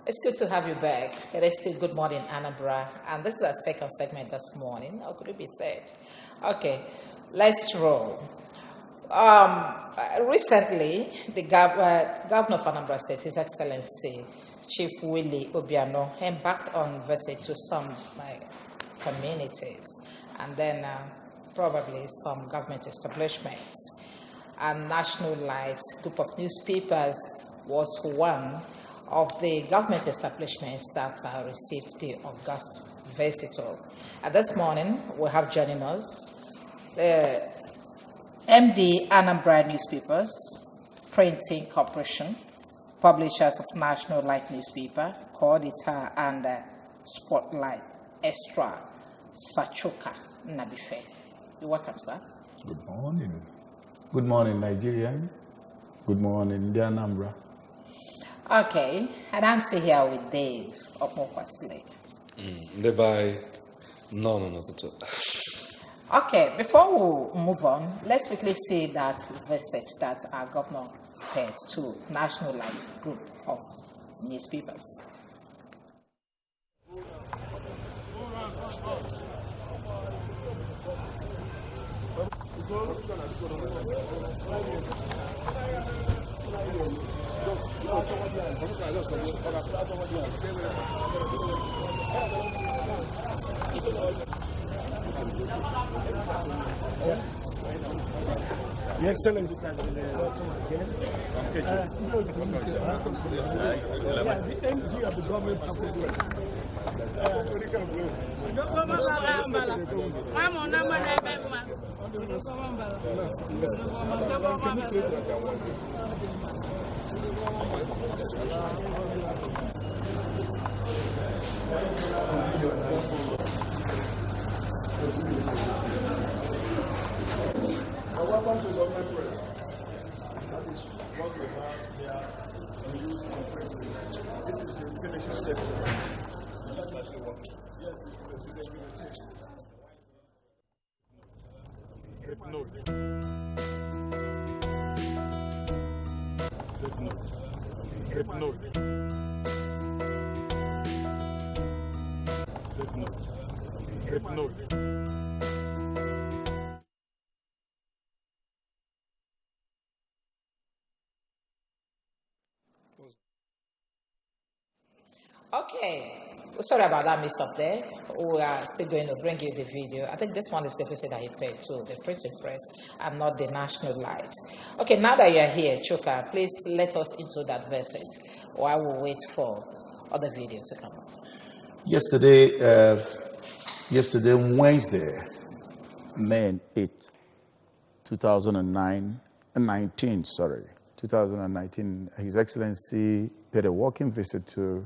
It's good to have you back. It is still Good Morning, Anambra, and this is our second segment this morning. Or could it be third? Okay, let's roll. Recently, the governor of Anambra State, His Excellency Chief Willie Obiano, embarked on visit to some communities and then probably some government establishments. And National Light group of newspapers was one of the government establishments that received the August visitor. This morning, we have joining us the MD Anambra Newspapers, Printing Corporation, publishers of National Light newspaper, co-editor and Spotlight Extra, Sachoka Nabife. You're welcome, sir. Good morning. Good morning, Nigerian. Good morning, dear Anambra. Okay, and I'm still here with Dave of Mokwasle. No, not at all. Okay, before we move on, let's quickly see that visit that our governor paid to National Light group of newspapers. Your Excellency, the MD of the government welcome to government press. That is what we have here. We use in print. This is the finishing section. That's actually what. Yes, this is the finishing. Take note. Take note. Take note. Take note. Take note. Okay, sorry about that mix up there. We are still going to bring you the video. I think this one is the visit that he paid to the printing press and not the National Light. Okay, now that you are here, Chuka, please let us into that visit while we wait for other videos to come up. Yesterday, Wednesday, May 8, 2019, His Excellency paid a walking visit to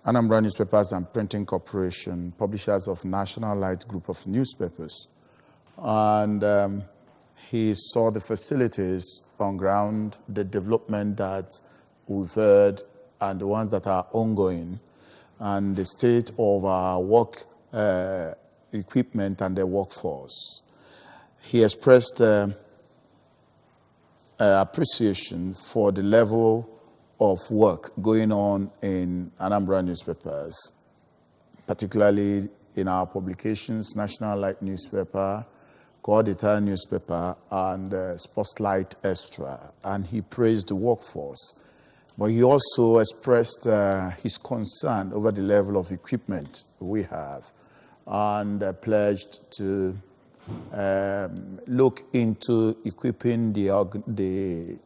Anambra Newspapers and Printing Corporation, publishers of National Light group of newspapers. And he saw the facilities on ground, the development that we've heard, and the ones that are ongoing, and the state of our work equipment and the workforce. He expressed appreciation for the level of work going on in Anambra newspapers, particularly in our publications, National Light newspaper, co-editor newspaper, and Spotlight Extra. And he praised the workforce. But he also expressed his concern over the level of equipment we have and pledged to look into equipping the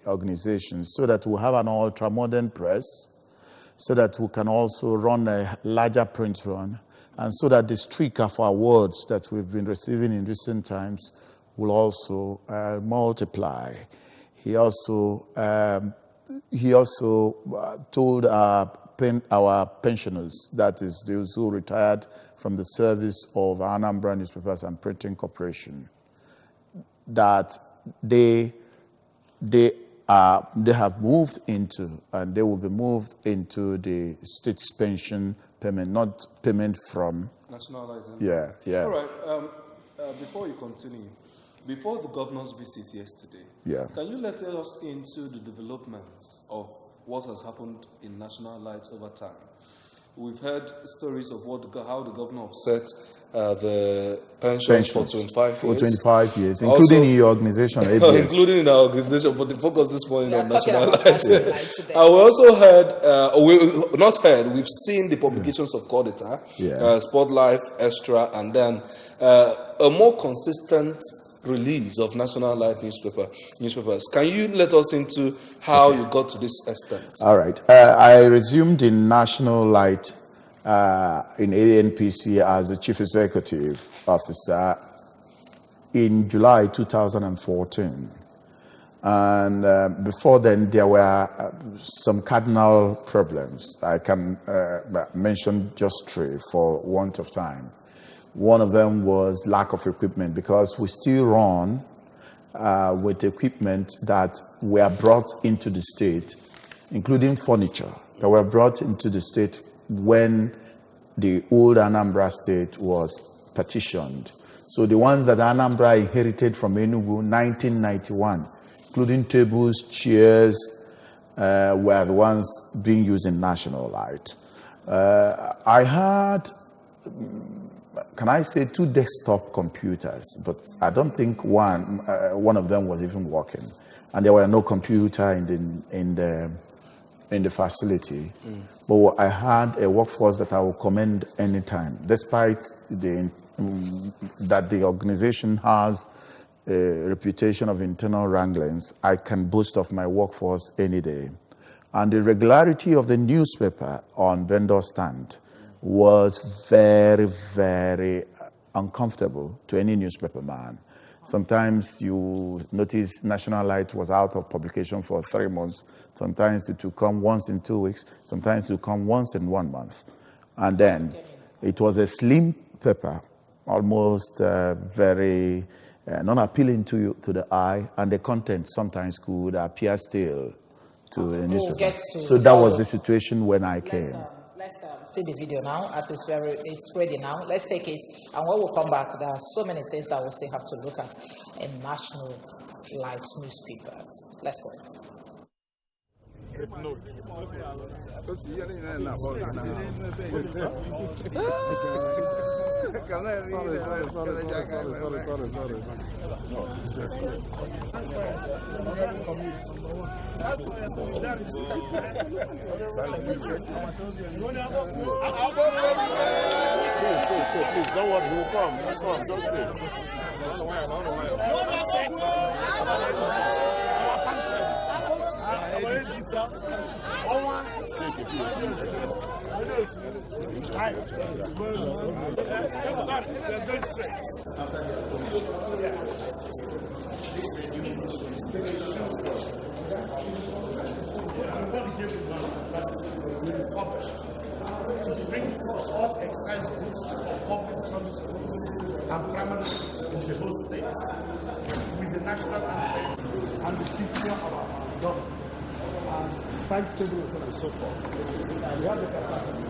organization so that we have an ultra-modern press, so that we can also run a larger print run, and so that the streak of awards that we've been receiving in recent times will also multiply. He also told our pensioners, that is those who retired from the service of Anambra Newspapers and Printing Corporation, that they have moved into, and they will be moved into the state's pension payment, not payment from National Light. Yeah. All right. Before you continue, before the governor's visit yesterday, can you let us into the developments of what has happened in National Light over time? we've heard stories of how the governor offset the pension for 25 years, including in your organization, including in our organization, but the focus this morning on national light. We also heard, we've seen the publications of Cordita, Sport Life, Extra, and then a more consistent release of National Light newspapers. Can you let us into how you got to this extent? All right. I resumed in National Light in ANPC as the Chief Executive Officer in July 2014. And before then, there were some cardinal problems. I can mention just 3 for want of time. One of them was lack of equipment, because we still run with equipment that were brought into the state, including furniture that were brought into the state when the old Anambra state was partitioned. So the ones that Anambra inherited from Enugu 1991, including tables, chairs, were the ones being used in National Light. I had, can I say, 2 desktop computers, but I don't think one of them was even working, and there were no computer in the facility. But I had a workforce that I will commend anytime, despite that the organization has a reputation of internal wranglings. I can boast of my workforce any day. And the regularity of the newspaper on vendor stand was very, very uncomfortable to any newspaper man. Sometimes you notice National Light was out of publication for 3 months. Sometimes it would come once in 2 weeks. Sometimes it would come once in 1 month. And then it was a slim paper, almost very non-appealing to the eye, and the content sometimes could appear stale to a newspaper. So that was the situation when I came. Let's see the video now, as it's ready now. Let's take it, and when we come back, there are so many things that we still have to look at in National Light newspapers. Let's go. Please, don't worry, he will come. He will come. Just stay. To bring all excise goods for public secondary schools and primary schools in the whole states with the national anthem and the picture of our government and 5 tables and so forth. And we have the capacity.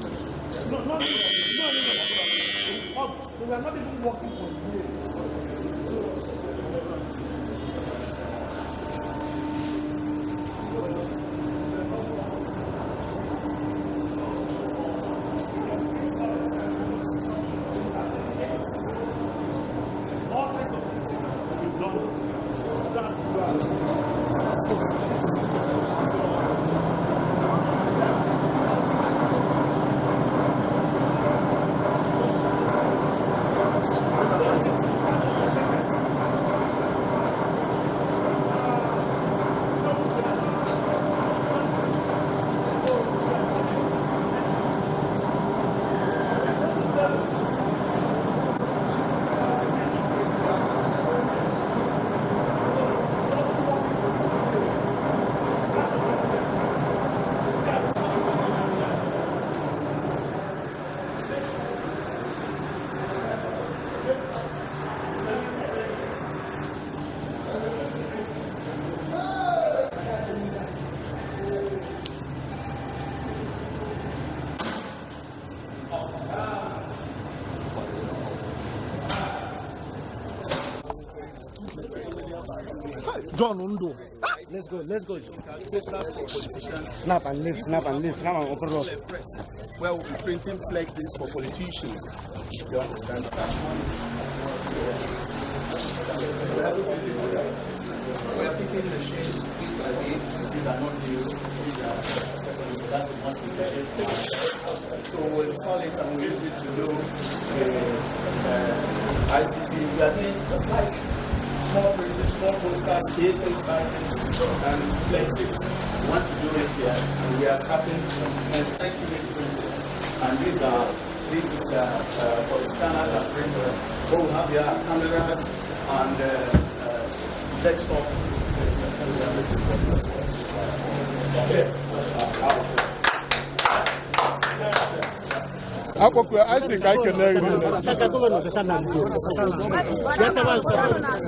No. We are not even working for years. John Undo. Let's go. Snap and leave. Snap and open up. Where we'll be printing flexes for politicians. You understand? We are picking machines, things like this. These are not new. These are accessible. So that's the ones we get it. So we'll install it and we'll use it to do ICT. We are doing just like small printing, small posters, A3 sizes, and flexes. We want to do it here, and we are starting and trying to make printers. And this is for the scanners and printers. What we have here are cameras and desktop. I think I can hear you.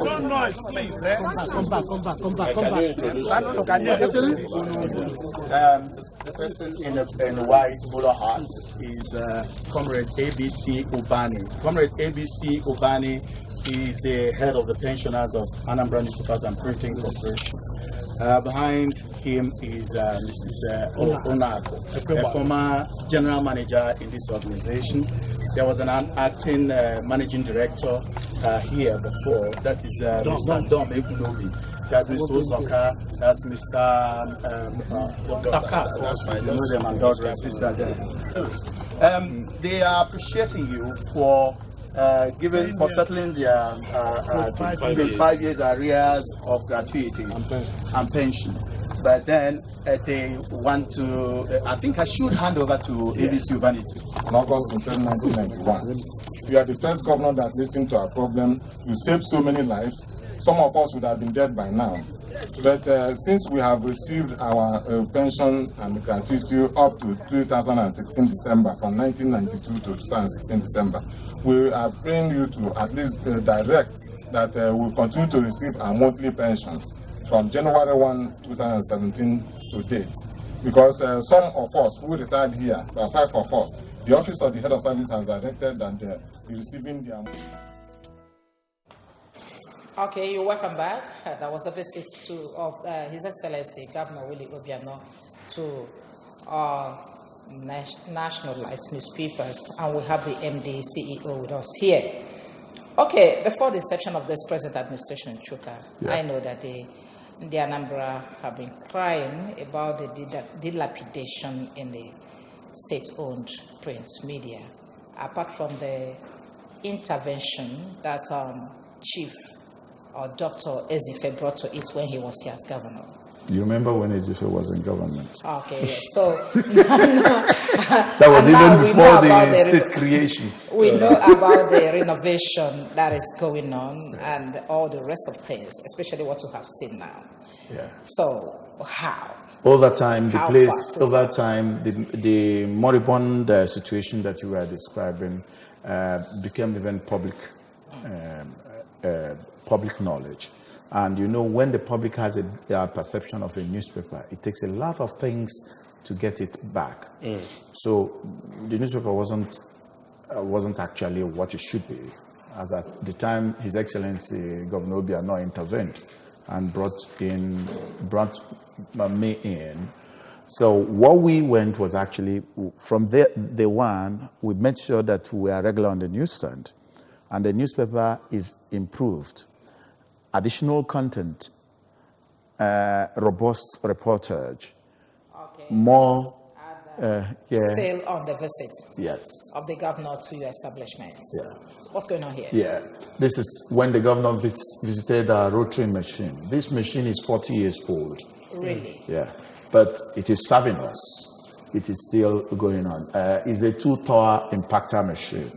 No noise, please. Come back. The person in white polo hat is Comrade ABC Ubani. Comrade ABC Ubani is the head of the pensioners of Anambra Newspapers and Printing Corporation. Behind him is Mrs. Onako, a former general manager in this organization. There was an acting managing director here before. That is Mr. Dom Ekunobi. That's Mr. Osoka. That's Mr. Dr. That's fine. You know them and God rest peace. They are appreciating you for settling their 5 years arrears of gratuity and pension. But then they want to, I think I should hand over to ABC Humanity. In August 1991, you are the first governor that listened to our problem. You saved so many lives. Some of us would have been dead by now. But since we have received our pension and gratuity up to 2016 December, from 1992 to 2016 December, we are praying you to at least direct that we'll continue to receive our monthly pension from January 1, 2017 to date. Because some of us who retired here, about 5 of us, the Office of the Head of Service has directed that they're receiving their... Okay, you're welcome back. That was a visit of His Excellency Governor Willie Obiano to national light newspapers, and we have the MD CEO with us here. Okay, before the inception of this present administration in Chuka, I know that the Anambra have been crying about the dilapidation in the state-owned print media, apart from the intervention that Chief or Dr. Ezife brought to it when he was here as governor. You remember when Ezife was in government? Okay, yes. So that was even before the state creation. We know about the renovation that is going on and all the rest of things, especially what you have seen now. Yeah. So how? Over time, the place, over time, the moribund situation that you were describing became even public knowledge. And you know, when the public has a perception of a newspaper, it takes a lot of things to get it back. So the newspaper wasn't actually what it should be. As at the time, His Excellency Governor Obiano intervened and brought me in. So what we went was actually, from day one, we made sure that we are regular on the newsstand. And the newspaper is improved. Additional content, robust reportage, more... Still on the visit of the governor to your establishments. So what's going on here? This is when the governor visited our rotary machine. This machine is 40 years old. Really? Yeah. But it is serving us. It is still going on. It's a 2-tower impactor machine.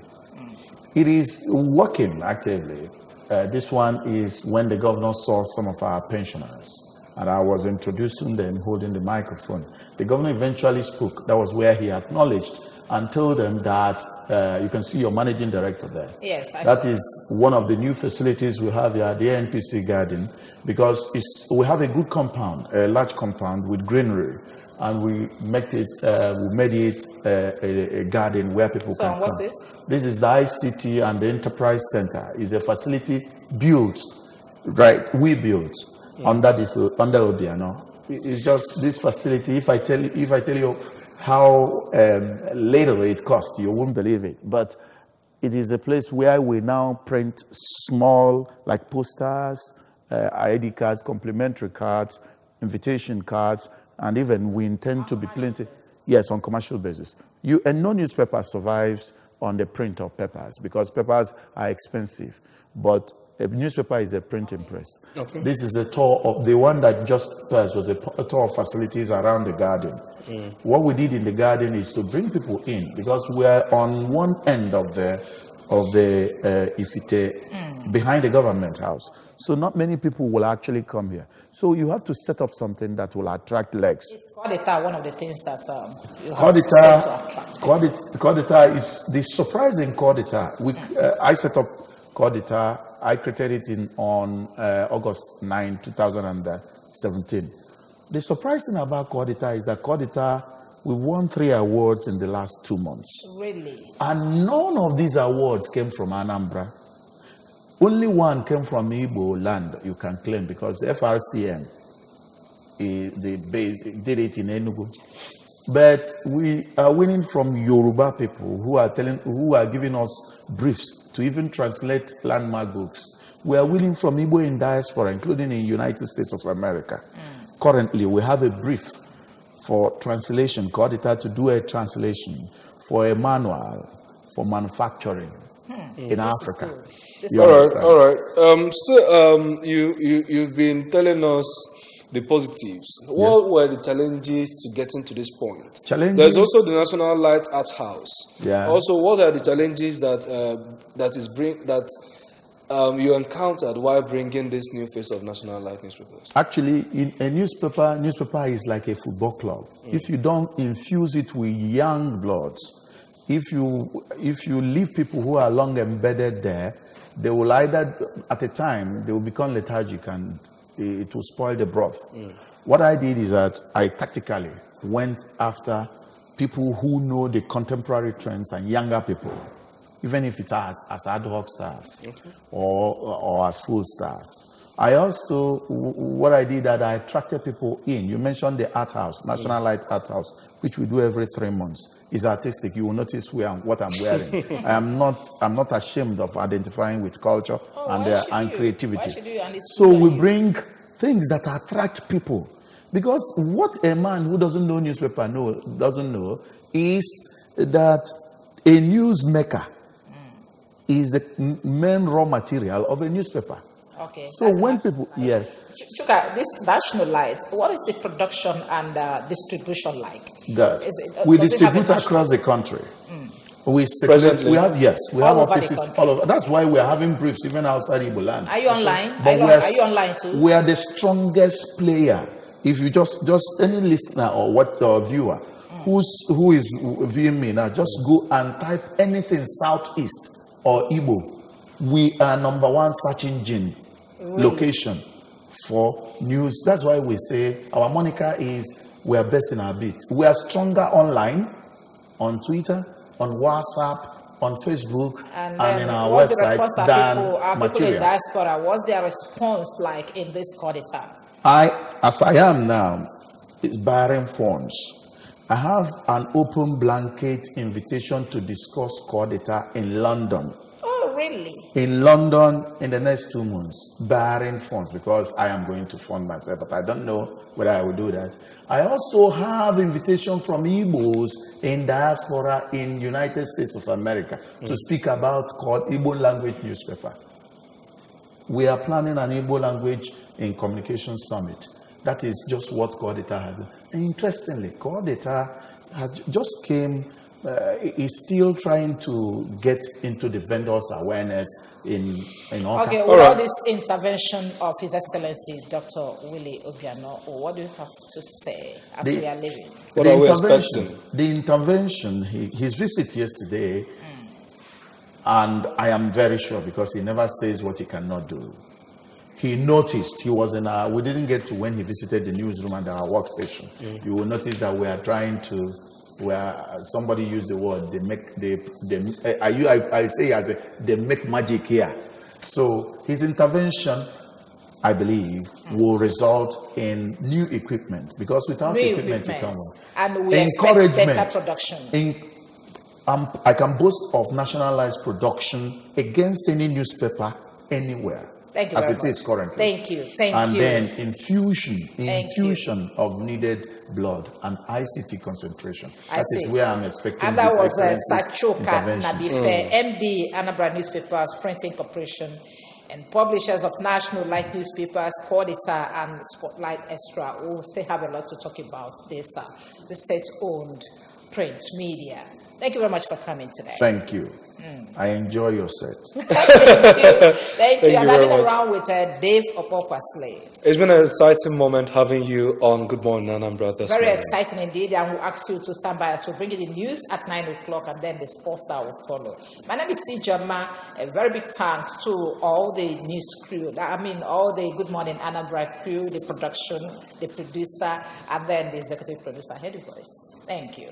It is working actively. This one is when the governor saw some of our pensioners, and I was introducing them, holding the microphone. The governor eventually spoke. That was where he acknowledged and told them that you can see your managing director there. Yes, that is one of the new facilities we have here at the NPC garden, because we have a good compound, a large compound with greenery, and we made it a garden where people can come. So what's this? This is the ICT and the Enterprise Center. It's a facility built, right? We built under Obiano. It's just this facility. If I tell you how little it costs, you won't believe it. But it is a place where we now print small, like posters, ID cards, complimentary cards, invitation cards, and even we intend to be printing, yes, on commercial basis. And no newspaper survives on the print of papers because papers are expensive. But a newspaper is a printing press. Okay. This is a tour of the one that just passed was a tour of facilities around the garden. What we did in the garden is to bring people in because we are on one end of the Ifite, behind the government house. So not many people will actually come here. So you have to set up something that will attract legs. Is Cordita one of the things that you have to set to attract people? Cordita is the surprising Cordita. I set up Cordita. I created it on August 9, 2017. The surprising about Cordita is that Cordita, we've won 3 awards in the last 2 months. Really? And none of these awards came from Anambra. Only one came from Igbo land, you can claim, because the FRCN did it in Enugu. But we are winning from Yoruba people who are giving us briefs to even translate landmark books. We are winning from Igbo in diaspora, including in the United States of America. Currently, we have a brief for translation, Cordita to do a translation for a manual for manufacturing in Africa. All right. You've been telling us the positives. What were the challenges to getting to this point? There's also the National Light Art House. Yeah. Also, what are the challenges that you encountered while bringing this new face of National Light newspapers? Actually, in a newspaper is like a football club. If you don't infuse it with young bloods, if you leave people who are long embedded there, they will either, at a time, they will become lethargic and it will spoil the broth. What I did is that I tactically went after people who know the contemporary trends and younger people, even if it's as ad hoc staff or as full staff. I also, what I did that I attracted people in. You mentioned the art house, National Light Art House, which we do every 3 months. It's artistic. You will notice what I'm wearing. I'm not ashamed of identifying with culture and creativity. So we bring things that attract people. Because what a man who doesn't know newspaper doesn't know is that a newsmaker is the main raw material of a newspaper. Okay. So when people, yes. Shuka, this National Light, what is the production and distribution like? Good. We distribute across the country. We have offices all over. That's why we are having briefs even outside Igbo land. Are you online? Are you online too? We are the strongest player. If you just any listener or viewer who is viewing me now, just go and type anything Southeast or Igbo. We are #1 search engine location for news. That's why we say our moniker is we are best in our beat. We are stronger online, on Twitter, on WhatsApp, on Facebook, and in our website than material. People in diaspora, what's their response like in this Cordita? As I am now, is barring funds. I have an open blanket invitation to discuss Cordita in London. Oh, really? In London in the next 2 months, barring funds, because I am going to fund myself, but I don't know whether I will do that. I also have invitation from Igbos in diaspora in United States of America to speak about called Igbo language newspaper. We are planning an Igbo language in communication summit. That is just what Cordita has done. And interestingly, Cordita has just came, is still trying to get into the vendors' awareness in all. Okay, with all this intervention of His Excellency Dr. Willie Obiano, what do you have to say as we are leaving? What are we expecting? The intervention, his visit yesterday, and I am very sure because he never says what he cannot do. He noticed he was in our, we didn't get to when he visited the newsroom and our workstation. You will notice that we are trying to, where somebody used the word, they make magic here. So his intervention I believe, will result in new equipment, because without equipment you can't work. And we expect better production. I can boast of nationalized production against any newspaper anywhere. Thank you as very it much. is currently. Thank you. Thank and you. And then infusion of needed blood and ICT concentration. That is where I'm expecting. And that was Sachoka Nabife, MD, Anambra Newspapers Printing Corporation, and publishers of national light newspapers, Auditor and Spotlight Extra. We'll still have a lot to talk about this state-owned print media. Thank you very much for coming today. Thank you. I enjoy your set. Thank you. Thank you. I'm having around with Dave Opokwasle. It's been an exciting moment having you on Good Morning Anambra this Very morning. exciting indeed. And we'll ask you to stand by us. We'll bring you the news at 9 o'clock and then the sports that will follow. My name is C. Jama. A very big thanks to all the news crew. All the Good Morning Anambra crew, the production, the producer, and then the executive producer, Head Voice. Thank you.